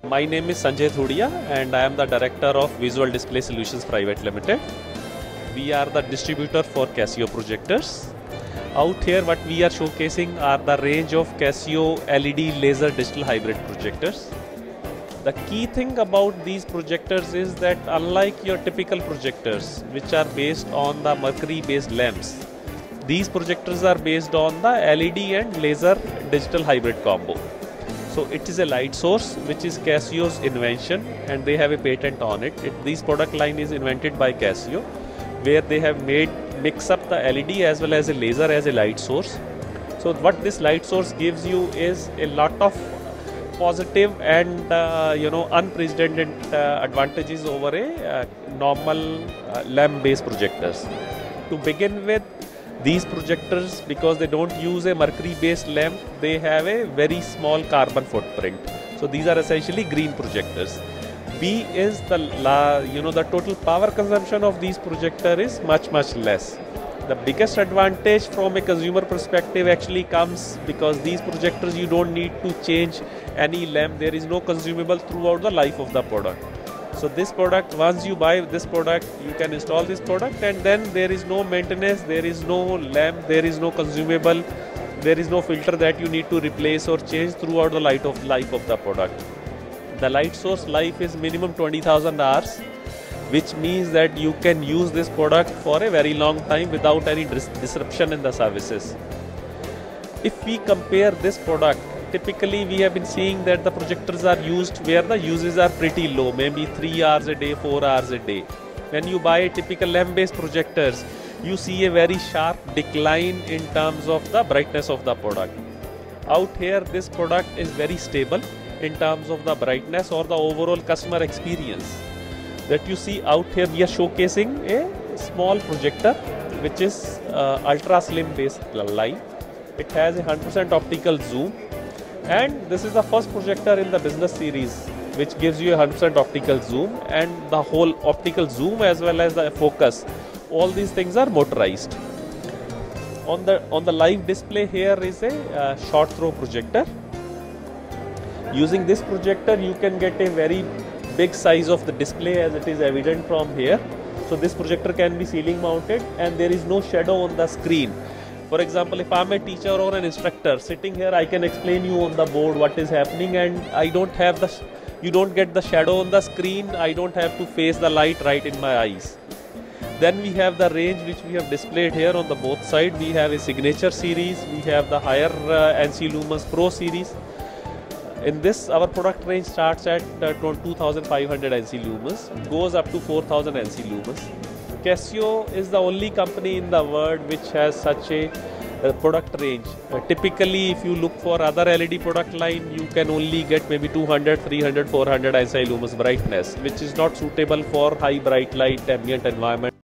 My name is Sanjay Thudia and I am the Director of Visual Display Solutions Private Limited. We are the distributor for Casio projectors. Out here what we are showcasing are the range of Casio LED laser digital hybrid projectors. The key thing about these projectors is that unlike your typical projectors which are based on the mercury based lamps, these projectors are based on the LED and laser digital hybrid combo. So it is a light source which is Casio's invention and they have a patent on it. This product line is invented by Casio where they have mix up the LED as well as a laser as a light source. So what this light source gives you is a lot of positive and unprecedented advantages over a normal lamp based projectors. To begin with, these projectors, because they don't use a mercury based lamp, they have a very small carbon footprint. So these are essentially green projectors. B is the total power consumption of these projector is much less. The biggest advantage from a consumer perspective actually comes because these projectors you don't need to change any lamp. There is no consumable throughout the life of the product. So this product, once you buy this product, you can install this product and then there is no maintenance, there is no lamp, there is no consumable, there is no filter that you need to replace or change throughout the life of the product. The light source life is minimum 20,000 hours, which means that you can use this product for a very long time without any disruption in the services. If we compare this product, typically we have been seeing that the projectors are used where the uses are pretty low, maybe 3 hours a day, 4 hours a day. When you buy a typical lamp based projectors, you see a very sharp decline in terms of the brightness of the product. Out here this product is very stable in terms of the brightness or the overall customer experience. That you see out here, we are showcasing a small projector which is ultra slim based line. It has a 100% optical zoom. And this is the first projector in the business series which gives you a 100% optical zoom, and the whole optical zoom as well as the focus, all these things are motorized. On the live display here is a short throw projector. Using this projector you can get a very big size of the display as it is evident from here. So this projector can be ceiling mounted and there is no shadow on the screen. For example, if I am a teacher or an instructor sitting here, I can explain you on the board what is happening and you don't get the shadow on the screen, I don't have to face the light right in my eyes. Then we have the range which we have displayed here on the both sides. We have a signature series, we have the higher NC Lumens Pro series. In this, our product range starts at 2500 NC Lumens, goes up to 4000 NC Lumens. Casio is the only company in the world which has such a product range. Typically, if you look for other LED product line, you can only get maybe 200, 300, 400 NC Lumens brightness, which is not suitable for high bright light ambient environment.